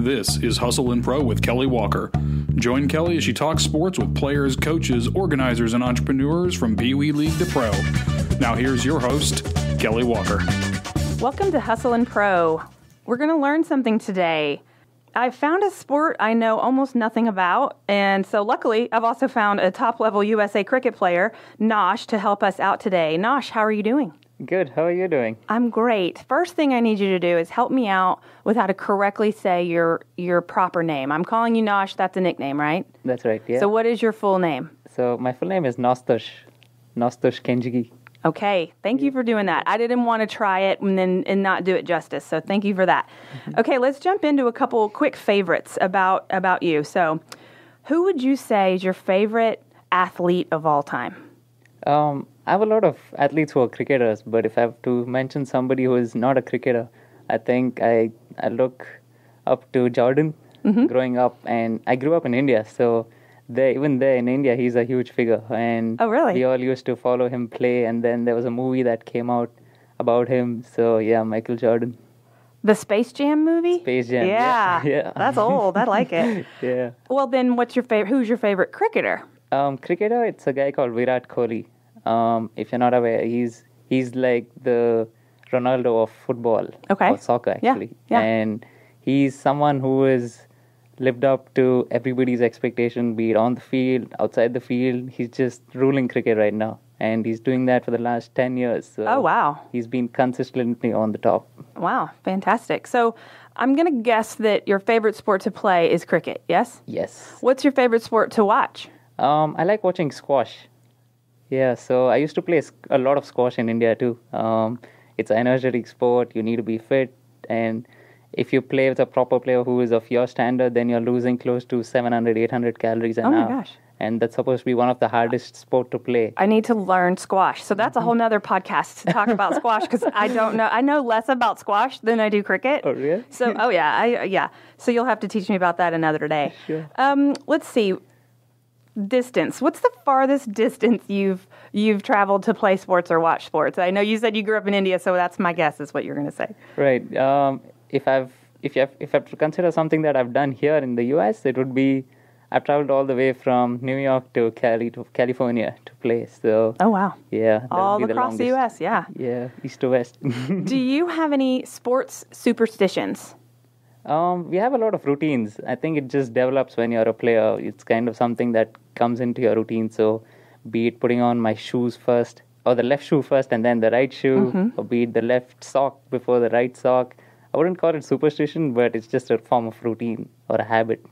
This is Hustle and Pro with Kelly Walker. Join Kelly as she talks sports with players, coaches, organizers, and entrepreneurs from Pee Wee League to Pro. Now here's your host, Kelly Walker. Welcome to Hustle and Pro. We're going to learn something today. I found a sport I know almost nothing about, and so luckily I've also found a top-level USA cricket player, Nosh, to help us out today. Nosh, how are you doing? Good. How are you doing? I'm great. First thing I need you to do is help me out with how to correctly say your proper name. I'm calling you Nosh. That's a nickname, right? That's right, yeah. So what is your full name? So my full name is Nosthush Kenjige. Okay. Thank you for doing that. I didn't want to try it and not do it justice, so thank you for that. Okay, let's jump into a couple quick favorites about you. So who would you say is your favorite athlete of all time? I have a lot of athletes who are cricketers, but if I have to mention somebody who is not a cricketer, I think I look up to Jordan growing up, and I grew up in India, so even there in India, he's a huge figure. And oh, really? We all used to follow him play, and then there was a movie that came out about him. So yeah, Michael Jordan. The Space Jam movie? Space Jam. Yeah. That's old. I like it. Yeah. Well, then, who's your favorite cricketer? Cricketer, it's a guy called Virat Kohli. If you're not aware, he's like the Ronaldo of football, or soccer actually. Yeah. And he's someone who has lived up to everybody's expectation, be it on the field, outside the field. He's just ruling cricket right now, and he's doing that for the last 10 years. So oh, wow. He's been consistently on the top. Wow, fantastic. So I'm going to guess that your favorite sport to play is cricket, yes? Yes. What's your favorite sport to watch? I like watching squash. Yeah, so I used to play a lot of squash in India too. It's an energetic sport. You need to be fit, and if you play with a proper player who is of your standard, then you're losing close to 700, 800 calories an hour. Oh my gosh. And that's supposed to be one of the hardest sport to play. I need to learn squash. So that's a whole nother podcast to talk about squash, because I don't know. I know less about squash than I do cricket. Oh, really? So, yeah. So you'll have to teach me about that another day. Sure. Let's see. Distance. What's the farthest distance you've traveled to play sports or watch sports? I know you said you grew up in India, so that's my guess is what you're going to say. Right. If I have to consider something that I've done here in the US, it would be I've traveled all the way from New York to California to play. So oh wow. Yeah. All across the US, yeah. Yeah, east to west. Do you have any sports superstitions? We have a lot of routines. I think it just develops when you're a player. It's kind of something that comes into your routine. So be it putting on my shoes first, or the left shoe first and then the right shoe, or be it the left sock before the right sock. I wouldn't call it superstition, but it's just a form of routine or a habit.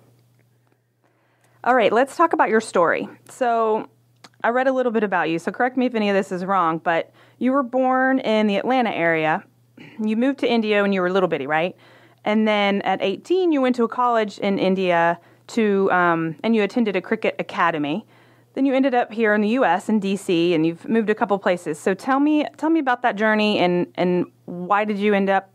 All right, let's talk about your story. So I read a little bit about you, so correct me if any of this is wrong, but you were born in the Atlanta area. You moved to India when you were a little bitty, right? And then at 18, you went to a college in India and you attended a cricket academy. Then you ended up here in the U.S. in D.C. and you've moved a couple places. So tell me about that journey and why did you end up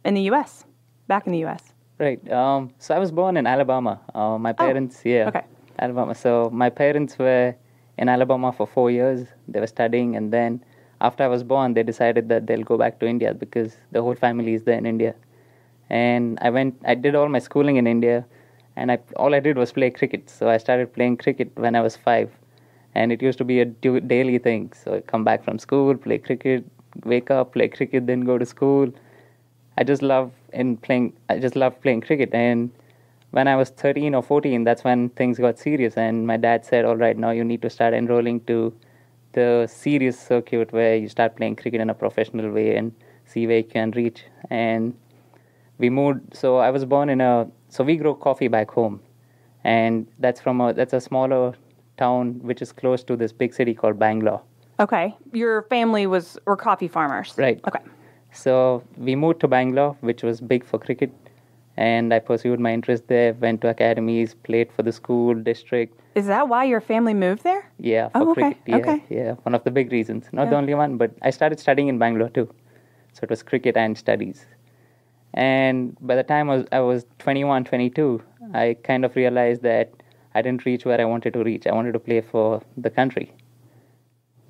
in the U.S., back in the U.S.? Right. So I was born in Alabama. My parents, okay. Alabama. So my parents were in Alabama for 4 years. They were studying, and then after I was born, they decided that they'll go back to India because the whole family is there in India. And I did all my schooling in India, and all I did was play cricket. So I started playing cricket when I was 5, and it used to be a daily thing. So I come back from school, play cricket, wake up, play cricket, then go to school. I just love playing cricket. And when I was 13 or 14, that's when things got serious, and my dad said, all right, now you need to start enrolling to the serious circuit where you start playing cricket in a professional way and see where you can reach. And we moved, so I was born so we grow coffee back home, and that's a smaller town which is close to this big city called Bangalore. Okay. Your family were coffee farmers. Right. Okay. So we moved to Bangalore, which was big for cricket, and I pursued my interest there, went to academies, played for the school, district. Is that why your family moved there? Yeah, for cricket. Yeah, okay. Yeah, one of the big reasons. Not the only one, but I started studying in Bangalore too. So it was cricket and studies. And by the time I was 21, 22, I kind of realized that I didn't reach where I wanted to reach. I wanted to play for the country.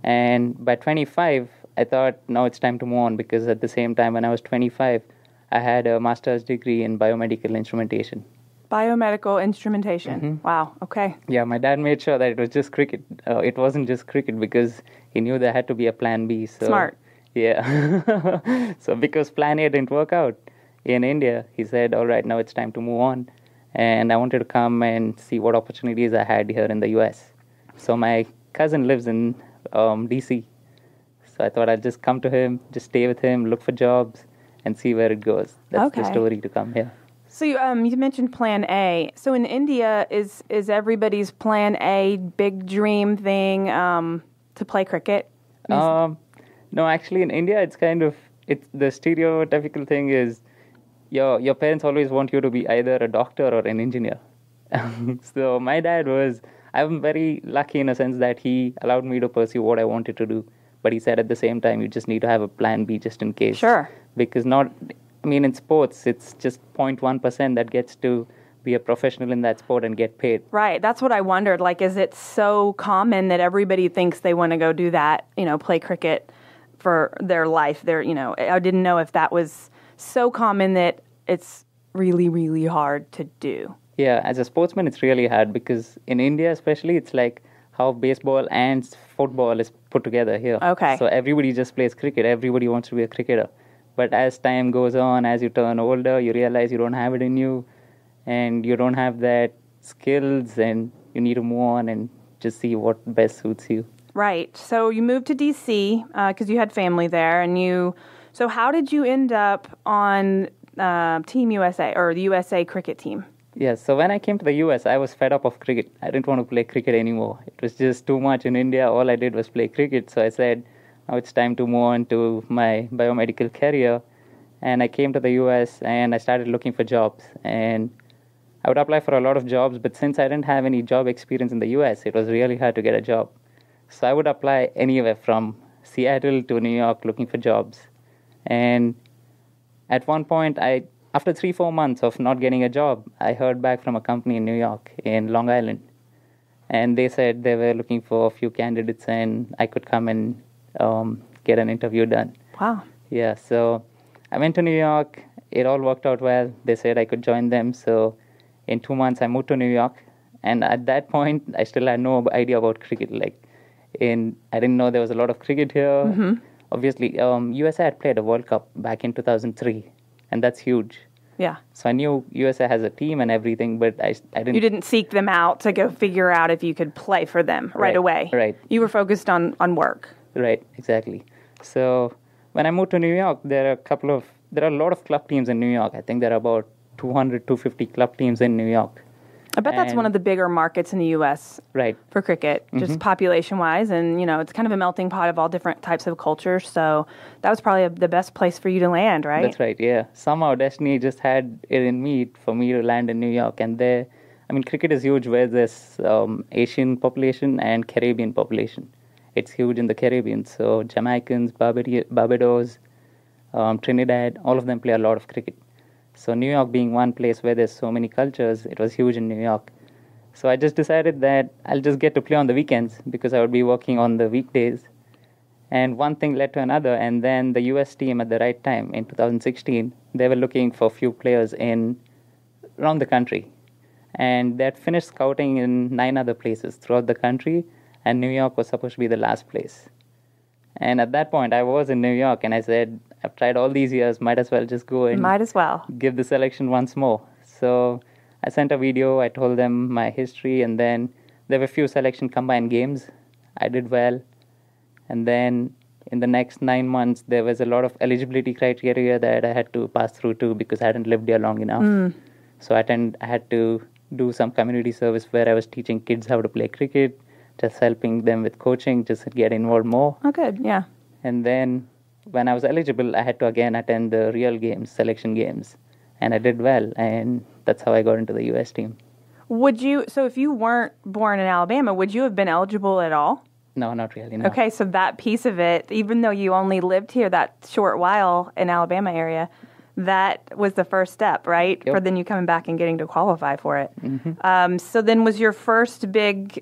And by 25, I thought, now it's time to move on, because at the same time when I was 25, I had a master's degree in biomedical instrumentation. Biomedical instrumentation. Wow. Okay. Yeah, my dad made sure that it was just cricket. It wasn't just cricket because he knew there had to be a plan B. So, Smart. Yeah. So because plan A didn't work out in India, he said, all right, now it's time to move on. And I wanted to come and see what opportunities I had here in the US. So my cousin lives in DC. So I thought I'd just come to him, just stay with him, look for jobs, and see where it goes. That's the story to come here. So you mentioned Plan A. So in India, is everybody's Plan A big dream thing to play cricket? No, actually, in India, it's the stereotypical thing is your parents always want you to be either a doctor or an engineer. So my dad I'm very lucky in a sense that he allowed me to pursue what I wanted to do. But he said at the same time, you just need to have a plan B just in case. Sure. Because in sports, it's just 0.1% that gets to be a professional in that sport and get paid. Right. That's what I wondered. Like, is it so common that everybody thinks they want to go do that, play cricket for their life? I didn't know if that was so common that it's really, really hard to do. Yeah, as a sportsman, it's really hard because in India especially, it's like how baseball and football is put together here. Okay. So everybody just plays cricket. Everybody wants to be a cricketer. But as time goes on, as you turn older, you realize you don't have it in you and you don't have that skills and you need to move on and just see what best suits you. Right. So you moved to D.C. Because you had family there. So how did you end up on Team USA or the USA cricket team? Yeah, so when I came to the US, I was fed up of cricket. I didn't want to play cricket anymore. It was just too much in India. All I did was play cricket. So I said, now it's time to move on to my biomedical career. And I came to the US and I started looking for jobs. And I would apply for a lot of jobs, but since I didn't have any job experience in the US, it was really hard to get a job. So I would apply anywhere from Seattle to New York looking for jobs. And at one point, after 3-4 months of not getting a job, I heard back from a company in New York, in Long Island. And they said they were looking for a few candidates and I could come and get an interview done. Wow. Yeah, so I went to New York. It all worked out well. They said I could join them. So in 2 months, I moved to New York. And at that point, I still had no idea about cricket. I didn't know there was a lot of cricket here. Mm-hmm. Obviously, USA had played a World Cup back in 2003. And that's huge. Yeah. So I knew USA has a team and everything, but I didn't... You didn't seek them out to go figure out if you could play for them right away. Right. You were focused on work. Right, exactly. So when I moved to New York, there are a lot of club teams in New York. I think there are about 200, 250 club teams in New York. I bet that's one of the bigger markets in the U.S. Right. For cricket, just population-wise. And, it's kind of a melting pot of all different types of cultures. So that was probably the best place for you to land, right? That's right, yeah. Somehow destiny just had it in me for me to land in New York. And cricket is huge where there's Asian population and Caribbean population. It's huge in the Caribbean. So Jamaicans, Barbados, Trinidad, all of them play a lot of cricket. So New York being one place where there's so many cultures, it was huge in New York. So I just decided that I'll just get to play on the weekends because I would be working on the weekdays. And one thing led to another. And then the US team at the right time, in 2016, they were looking for a few players around the country. And they had finished scouting in 9 other places throughout the country. And New York was supposed to be the last place. And at that point, I was in New York and I said, I've tried all these years, might as well just go and give the selection once more. So I sent a video, I told them my history, and then there were a few selection combined games. I did well. And then in the next 9 months, there was a lot of eligibility criteria that I had to pass through too because I hadn't lived here long enough. So I had to do some community service where I was teaching kids how to play cricket, just helping them with coaching, just get involved more. Oh, good, yeah. And then when I was eligible, I had to again attend the real games, selection games. And I did well, and that's how I got into the U.S. team. So if you weren't born in Alabama, would you have been eligible at all? No, not really, no. Okay, so that piece of it, even though you only lived here that short while in Alabama area, that was the first step, right? Yep. For then you coming back and getting to qualify for it. Mm-hmm. So then was your first big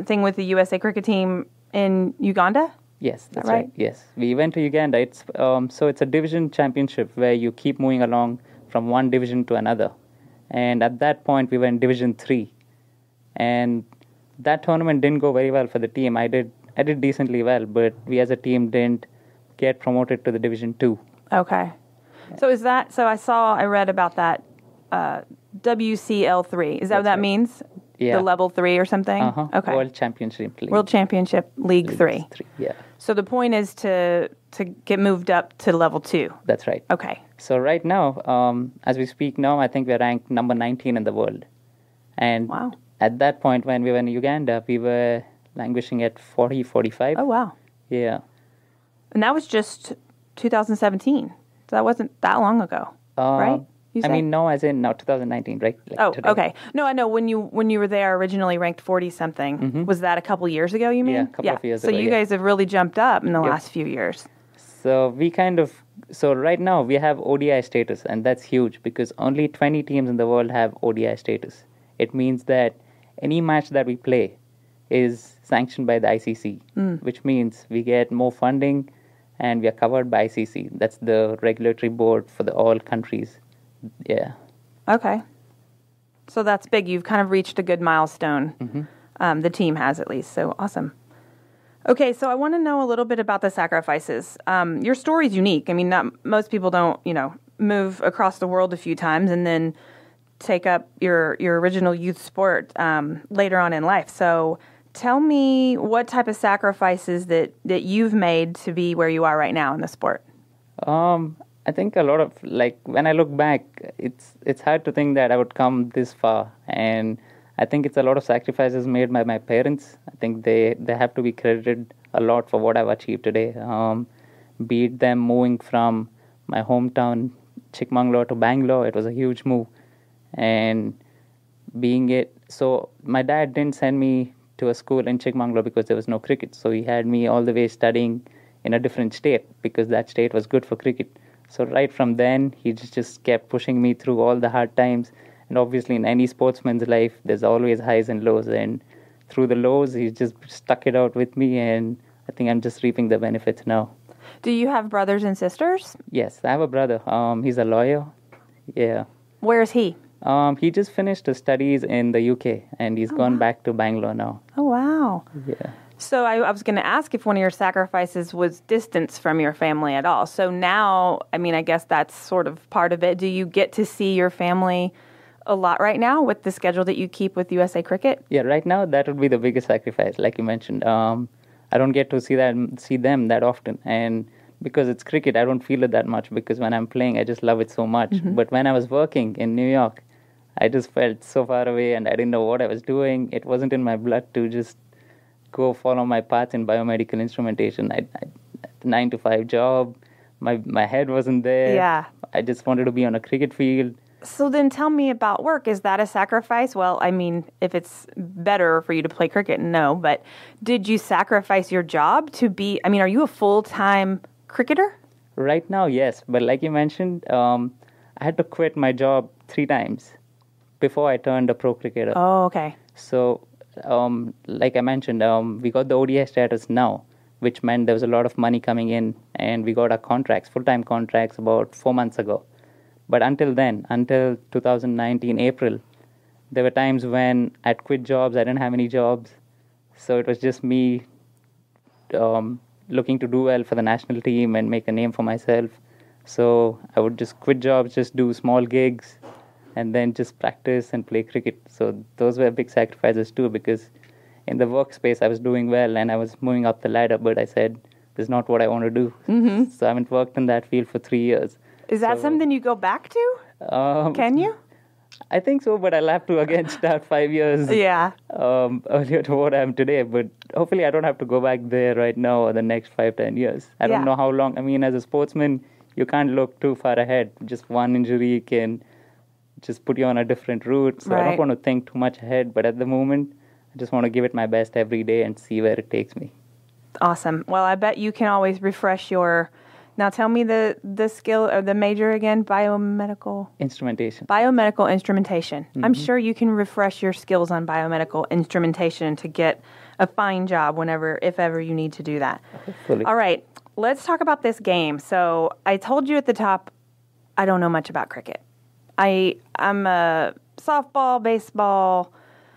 thing with the USA cricket team in Uganda? Yes, that's right? right. Yes, we went to Uganda. It's a division championship where you keep moving along from one division to another, and at that point we were in Division 3, and that tournament didn't go very well for the team. I did decently well, but we as a team didn't get promoted to the Division 2. Okay. So I read about that WCL3. Is that what that means? Yeah. The level 3 or something? Uh-huh. Okay. World Championship League. World Championship League 3. Yeah. So the point is to get moved up to level 2. That's right. Okay. So right now, as we speak now, I think we're ranked number 19 in the world. And wow. At that point when we were in Uganda, we were languishing at 40, 45. Oh, wow. Yeah. And that was just 2017. So that wasn't that long ago, right? No, as in now 2019, right? Today. Okay. No, I know when you were there originally ranked 40-something. Mm-hmm. Was that a couple years ago, you mean? Yeah, a couple of years ago. So you guys have really jumped up in the last few years. So right now we have ODI status, and that's huge because only 20 teams in the world have ODI status. It means that any match that we play is sanctioned by the ICC, which means we get more funding and we are covered by ICC. That's the regulatory board for all countries. Yeah. Okay. So that's big. You've kind of reached a good milestone. Mm-hmm. The team has, at least. So awesome. Okay, so I want to know a little bit about the sacrifices. Your story's unique. I mean, most people don't, move across the world a few times and then take up your original youth sport later on in life. So tell me what type of sacrifices that you've made to be where you are right now in the sport. I think a lot of, when I look back, it's hard to think that I would come this far. And I think it's a lot of sacrifices made by my parents. I think they have to be credited a lot for what I've achieved today. Be it them moving from my hometown, Chikmagalur, to Bangalore, it was a huge move. And so my dad didn't send me to a school in Chikmagalur because there was no cricket. So he had me all the way studying in a different state because that state was good for cricket. So right from then, he just kept pushing me through all the hard times. And obviously, in any sportsman's life, there's always highs and lows. And through the lows, he just stuck it out with me. And I think I'm just reaping the benefits now. Do you have brothers and sisters? Yes, I have a brother. He's a lawyer. Yeah. Where is he? He just finished his studies in the UK. And he's gone back to Bangalore now. Oh, wow. Yeah. So I was going to ask if one of your sacrifices was distance from your family at all. So now, I guess that's sort of part of it. Do you get to see your family a lot right now with the schedule that you keep with USA Cricket? Yeah, right now that would be the biggest sacrifice, like you mentioned. I don't get to see them that often. And because it's cricket, I don't feel it that much because when I'm playing, I just love it so much. Mm-hmm. But when I was working in New York, I just felt so far away and I didn't know what I was doing. It wasn't in my blood to just go follow my path in biomedical instrumentation. I 9-to-5 job. My head wasn't there. Yeah. I just wanted to be on a cricket field. So then tell me about work. Is that a sacrifice? Well, if it's better for you to play cricket, no. But did you sacrifice your job to be... are you a full-time cricketer? Right now, yes. But like you mentioned, I had to quit my job 3 times before I turned a pro cricketer. Oh, okay. So... like I mentioned, we got the ODI status now, which meant there was a lot of money coming in, and we got our contracts, full-time contracts, about 4 months ago. But until then, until 2019 April, there were times when I'd quit jobs, I didn't have any jobs, so it was just me looking to do well for the national team and make a name for myself. So I would just quit jobs, just do small gigs, and then just practice and play cricket. So those were big sacrifices too, because in the workspace I was doing well and I was moving up the ladder, but I said, this is not what I want to do. Mm-hmm. So I haven't worked in that field for 3 years. Is that something you go back to? Can you? I think so, but I'll have to again start 5 years earlier to what I am today. But hopefully I don't have to go back there right now or the next 5-10 years. I don't know how long. As a sportsman, you can't look too far ahead. Just one injury can just put you on a different route. So I don't want to think too much ahead. But at the moment, I just want to give it my best every day and see where it takes me. Awesome. Well, I bet you can always refresh your... Now tell me the skill or the major again, biomedical... Instrumentation. Biomedical instrumentation. Mm-hmm. I'm sure you can refresh your skills on biomedical instrumentation to get a fine job if ever you need to do that. Hopefully. All right, let's talk about this game. So I told you at the top, I don't know much about cricket. I'm a softball, baseball,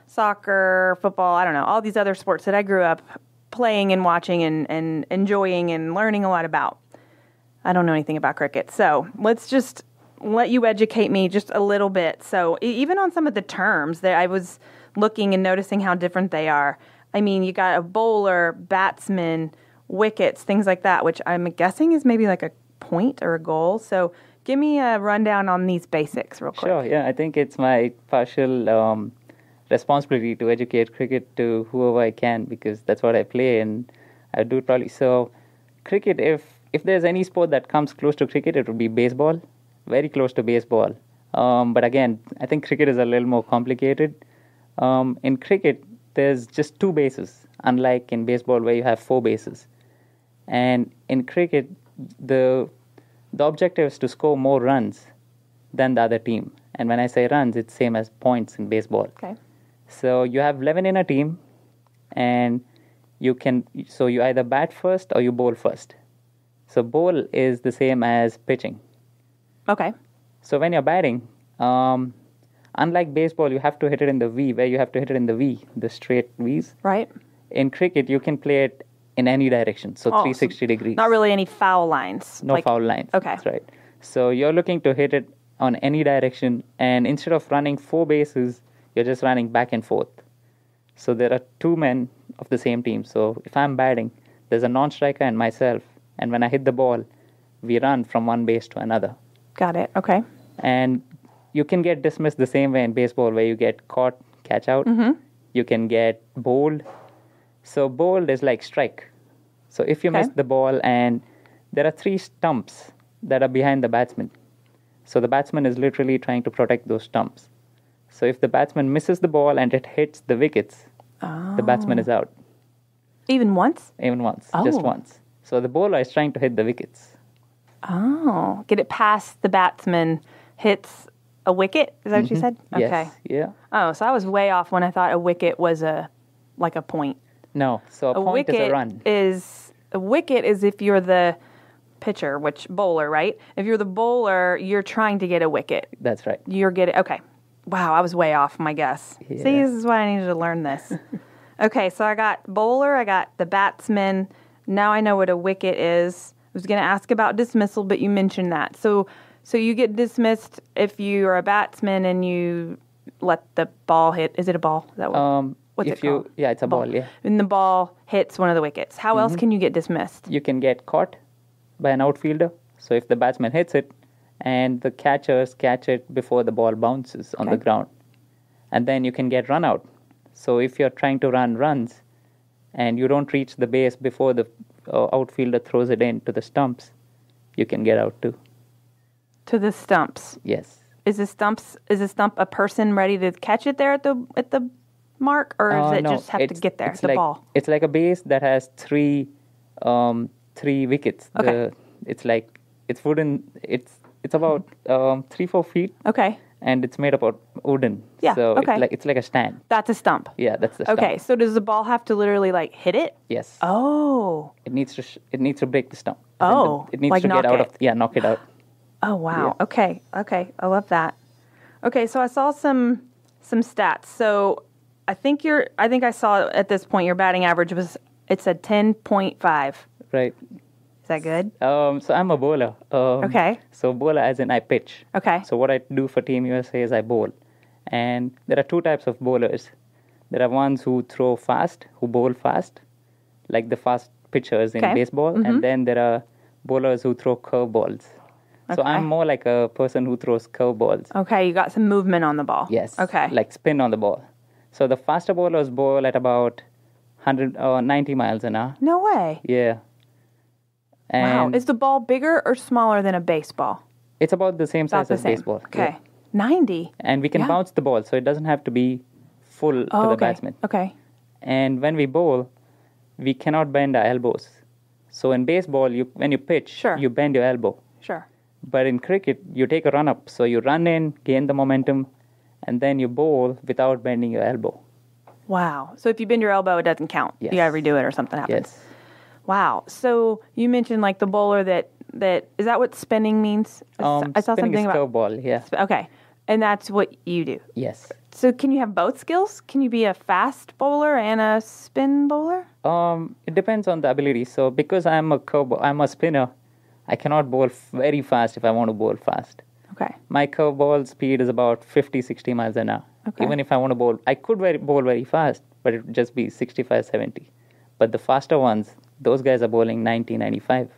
soccer, football, I don't know, all these other sports that I grew up playing and watching and enjoying and learning a lot about. I don't know anything about cricket. So let's just let you educate me just a little bit. So even on some of the terms that I was looking and noticing how different they are. I mean, you got a bowler, batsman, wickets, things like that, which I'm guessing is maybe like a point or a goal. So give me a rundown on these basics real quick. Sure, yeah. I think it's my partial responsibility to educate cricket to whoever I can, because that's what I play and I do it probably. So cricket, if there's any sport that comes close to cricket, it would be baseball, very close to baseball. But again, I think cricket is a little more complicated. In cricket, there's just 2 bases, unlike in baseball where you have 4 bases. And in cricket, the objective is to score more runs than the other team. And when I say runs, it's same as points in baseball. Okay. So you have 11 in a team, and you either bat first or you bowl first. So bowl is the same as pitching. Okay. So when you're batting, unlike baseball, you have to hit it in the V, where you have to hit it in the V, the straight Vs. Right. In cricket, you can play it in any direction, so 360 degrees. Not really any foul lines. No foul lines. Okay. That's right. So you're looking to hit it on any direction, and instead of running 4 bases, you're just running back and forth. So there are 2 men of the same team. So if I'm batting, there's a non-striker and myself, and when I hit the ball, we run from one base to another. Got it. Okay. And you can get dismissed the same way in baseball, where you get caught, catch out. Mm-hmm. You can get bowled. So bowled is like strike. So if you miss the ball, and there are 3 stumps that are behind the batsman. So the batsman is literally trying to protect those stumps. So if the batsman misses the ball and it hits the wickets, the batsman is out. Even once? Even once, just once. So the bowler is trying to hit the wickets. Oh, get it past the batsman, hits a wicket? Is that what you said? Yes. Okay. Yeah. Oh, so I was way off when I thought a wicket was like a point. No, so a point is a run. A wicket is if you're the pitcher, which bowler, right? If you're the bowler, you're trying to get a wicket. That's right. Okay. Wow, I was way off my guess. Yeah. See, this is why I needed to learn this. Okay, so I got bowler, I got the batsman. Now I know what a wicket is. I was going to ask about dismissal, but you mentioned that. So you get dismissed if you are a batsman and you let the ball hit. Is it a ball? Is that what? What's it called? Yeah, it's a ball, yeah. And the ball hits one of the wickets. How else can you get dismissed? You can get caught by an outfielder. So if the batsman hits it, and the catchers catch it before the ball bounces on the ground. And then you can get run out. So if you're trying to run runs, and you don't reach the base before the outfielder throws it in to the stumps, you can get out too. To the stumps? Yes. Is a stump a person ready to catch it there at the mark, or does it just have to get there, the ball? It's like a base that has 3 wickets. Okay. It's wooden. It's about 3-4 feet. Okay. And it's made up of wooden. Yeah. So okay. it's like a stand. That's a stump. Yeah, that's the stump. Okay. So does the ball have to literally hit it? Yes. Oh. It needs to break the stump. Oh. It needs to get out of. Yeah, knock it out. Oh wow. Yeah. Okay. I love that. Okay. So I saw some stats. So I think I saw at this point your batting average it's a 10.5. Right. Is that good? So I'm a bowler. Okay. So bowler as in I pitch. Okay. So what I do for Team USA is I bowl. And there are 2 types of bowlers. There are ones who throw fast, who bowl fast, like the fast pitchers in baseball. Mm-hmm. And then there are bowlers who throw curveballs. Okay. So I'm more like a person who throws curveballs. Okay, you got some movement on the ball. Yes. Okay. Like spin on the ball. So the faster bowlers bowl at about 90 miles an hour. No way. Yeah. And wow. Is the ball bigger or smaller than a baseball? It's about the same size as baseball. Okay. Yeah. 90. And we can bounce the ball, so it doesn't have to be full to the batsman. Okay. And when we bowl, we cannot bend our elbows. So in baseball, when you pitch, you bend your elbow. Sure. But in cricket, you take a run up. So you run in, gain the momentum, and then you bowl without bending your elbow. Wow. So if you bend your elbow, it doesn't count. Yes. You got to redo it or something happens. Yes. Wow. So you mentioned like the bowler that is that what spinning means? I saw Spinning something is about curveball, yeah. Okay. And that's what you do. Yes. So can you have both skills? Can you be a fast bowler and a spin bowler? It depends on the ability. So because I'm a spinner, I cannot bowl very fast if I want to bowl fast. Okay. My curveball speed is about 50, 60 miles an hour. Okay. Even if I want to bowl, I could bowl very fast, but it would just be 65, 70. But the faster ones, those guys are bowling 90, 95.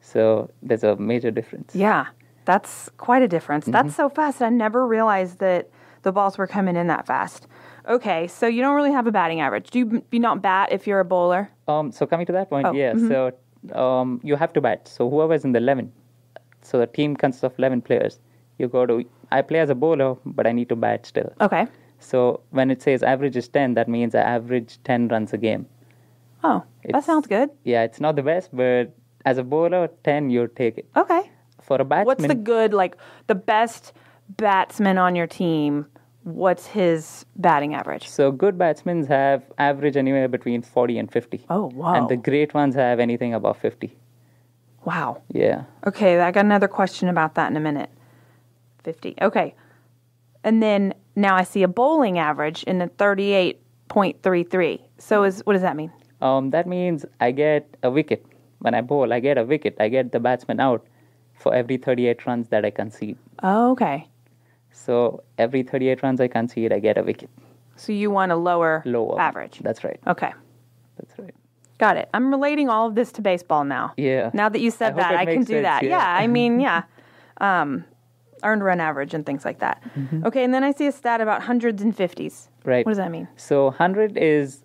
So there's a major difference. Yeah. That's quite a difference. That's so fast. I never realized that the balls were coming in that fast. Okay, so you don't really have a batting average. Do you not bat if you're a bowler? So coming to that point, So you have to bat. So whoever's in the 11, so the team consists of 11 players. I play as a bowler, but I need to bat still. Okay. So when it says average is 10, that means I average 10 runs a game. Oh, that sounds good. Yeah, it's not the best, but as a bowler, 10, you take it. Okay. For a batsman... What's the good, like, the best batsman on your team, what's his batting average? So good batsmen have average anywhere between 40 and 50. Oh, wow. And the great ones have anything above 50. Wow. Yeah. Okay, I got another question about that in a minute. 50. Okay. And then now I see a bowling average in the 38.33. So what does that mean? That means I get a wicket. When I bowl, I get a wicket. I get the batsman out for every 38 runs that I concede. Oh, okay. So every 38 runs I concede, I get a wicket. So you want a lower average. That's right. Okay. That's right. Got it. I'm relating all of this to baseball now. Yeah. Now that you said that, I can do sense, that. Yeah, I mean, yeah. Earned run average and things like that. Mm-hmm. Okay, and then I see a stat about hundreds and fifties. Right. What does that mean? So 100 is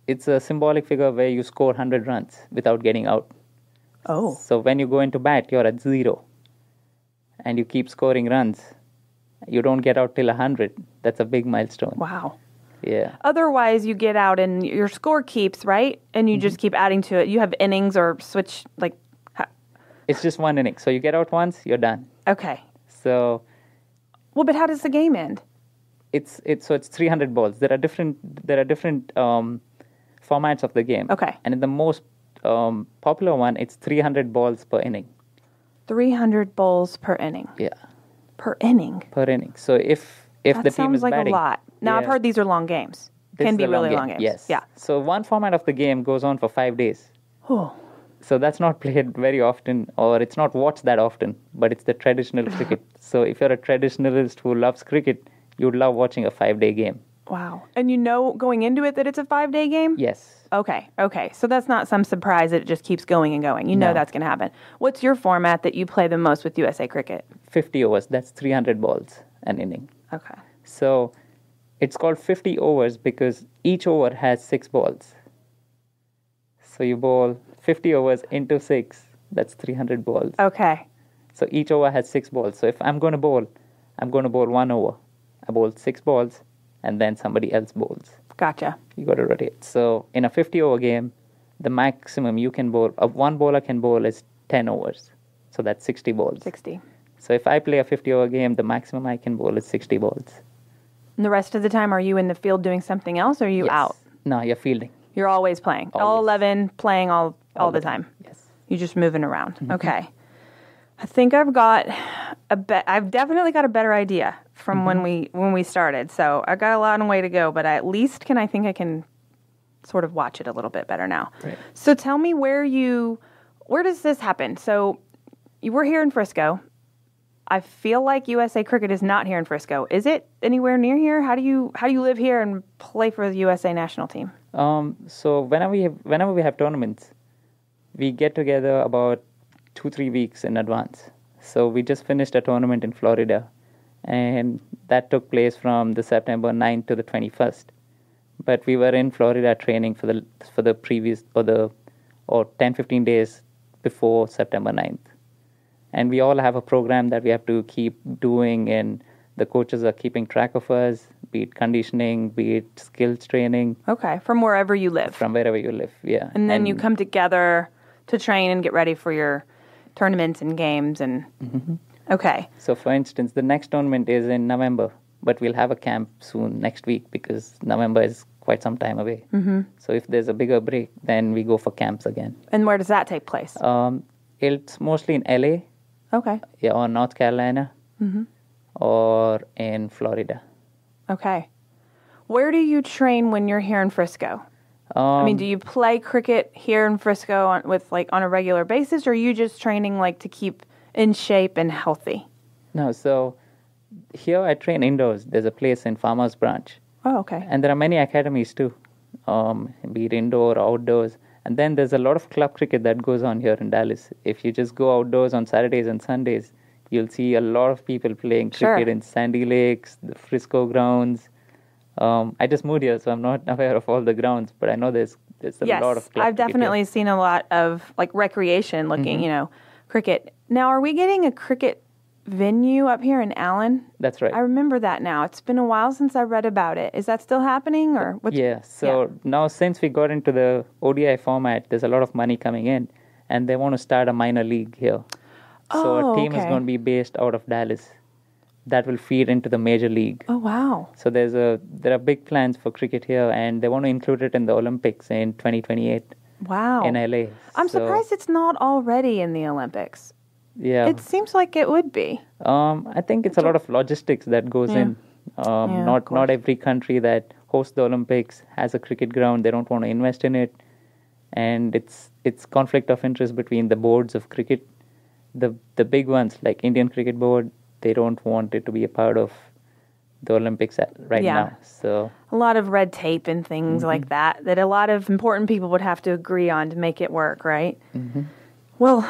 it's a symbolic figure where you score 100 runs without getting out. Oh. So when you go into bat, you're at 0. And you keep scoring runs. You don't get out till 100. That's a big milestone. Wow. Yeah. Otherwise, you get out and your score keeps, right? And you just keep adding to it. You have innings or switch, like... It's just one inning. So you get out once, you're done. Okay. So... Well, but how does the game end? It's 300 balls. There are different formats of the game. Okay. And in the most popular one, it's 300 balls per inning. 300 balls per inning. Yeah. Per inning. Per inning. So if the team is batting... That sounds like a lot. Now, I've heard these are long games. Can be really long games. Yes. Yeah. So one format of the game goes on for 5 days. Oh. So that's not played very often, or it's not watched that often, but it's the traditional cricket. So if you're a traditionalist who loves cricket, you'd love watching a 5-day game. Wow. And you know going into it that it's a 5-day game? Yes. Okay. So that's not some surprise that it just keeps going and going. You know that's going to happen. What's your format that you play the most with USA Cricket? 50 overs. That's 300 balls an inning. Okay. So it's called 50 overs because each over has 6 balls. So you bowl 50 overs into 6. That's 300 balls. Okay. So each over has 6 balls. So if I'm going to bowl 1 over. I bowl 6 balls, and then somebody else bowls. Gotcha. You got to rotate. So in a 50-over game, the maximum you can bowl, one bowler can bowl is 10 overs. So that's 60 balls. 60. So if I play a 50-over game, the maximum I can bowl is 60 balls. And the rest of the time, are you in the field doing something else, or are you out? No, you're fielding. You're always playing. Always. All 11 playing all the time. Yes. You're just moving around. Mm-hmm. Okay. I think I've definitely got a better idea from when we started. So I got a long way to go, but I think I can sort of watch it a little bit better now. Right. So tell me where does this happen? So you were here in Frisco. I feel like USA Cricket is not here in Frisco. Is it anywhere near here? How do you live here and play for the USA national team? So whenever we have tournaments, we get together about 2-3 weeks in advance. So we just finished a tournament in Florida, and that took place from the September 9th to the 21st. But we were in Florida training for the previous or 10-15 days before September 9th. And we all have a program that we have to keep doing, and the coaches are keeping track of us, be it conditioning, be it skills training. Okay, from wherever you live. From wherever you live, yeah. And then you come together to train and get ready for your tournaments and games and... Mm-hmm. Okay. So, for instance, the next tournament is in November. but we'll have a camp soon next week because November is quite some time away. Mm-hmm. So if there's a bigger break, then we go for camps again. And where does that take place? It's mostly in LA. Okay. Yeah, or North Carolina, or in Florida. Okay. Where do you train when you're here in Frisco? Do you play cricket here in Frisco on a regular basis, or are you just training to keep in shape and healthy? No, so here I train indoors. There's a place in Farmers Branch. Oh, okay. And there are many academies too, be it indoor or outdoors. And then there's a lot of club cricket that goes on here in Dallas. If you just go outdoors on Saturdays and Sundays, you'll see a lot of people playing cricket in Sandy Lakes, the Frisco grounds. I just moved here, so I'm not aware of all the grounds, but I know there's a lot of club I've definitely seen a lot of recreation looking, cricket. Now, are we getting a cricket venue up here in Allen? That's right. I remember that now. It's been a while since I read about it. Is that still happening, or what's? Yeah. So now, since we got into the ODI format, there's a lot of money coming in, and they want to start a minor league here. So a team is going to be based out of Dallas. That will feed into the major league. Oh, wow. So there are big plans for cricket here, and they want to include it in the Olympics in 2028. Wow. In LA. I'm surprised it's not already in the Olympics. Yeah. It seems like it would be. I think it's a lot of logistics that goes in. Not every country that hosts the Olympics has a cricket ground. They don't want to invest in it. And it's conflict of interest between the boards of cricket. The big ones, like Indian Cricket Board, they don't want it to be a part of the Olympics right now. So a lot of red tape and things like that a lot of important people would have to agree on to make it work, right? Mm-hmm. Well,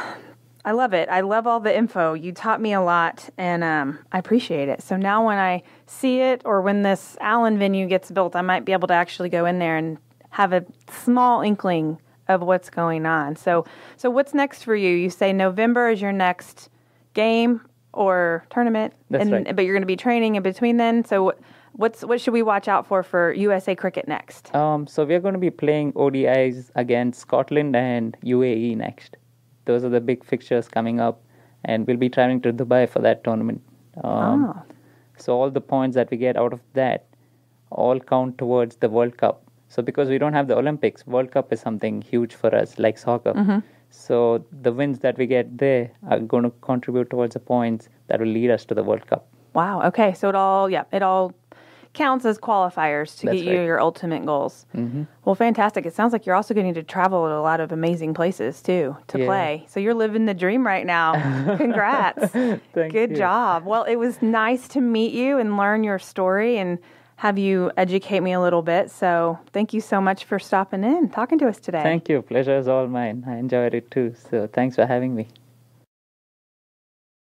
I love it. I love all the info. You taught me a lot, and I appreciate it. So now when I see it or when this Allen venue gets built, I might be able to actually go in there and have a small inkling of what's going on. So what's next for you? You say November is your next game or tournament, That's right. But you're going to be training in between then. So what should we watch out for USA Cricket next? So we're going to be playing ODIs against Scotland and UAE next. Those are the big fixtures coming up, and we'll be traveling to Dubai for that tournament. So all the points that we get out of that all count towards the World Cup. So because we don't have the Olympics, World Cup is something huge for us, like soccer. Mm-hmm. So the wins that we get there are going to contribute towards the points that will lead us to the World Cup. Wow. Okay. So it all counts as qualifiers to get you your ultimate goals. Mm-hmm. Well, fantastic. It sounds like you're also getting to travel to a lot of amazing places too to play. So you're living the dream right now. Congrats. Good job. Well, it was nice to meet you and learn your story and have you educate me a little bit. So thank you so much for stopping in, talking to us today. Thank you. Pleasure is all mine. I enjoyed it too. So thanks for having me.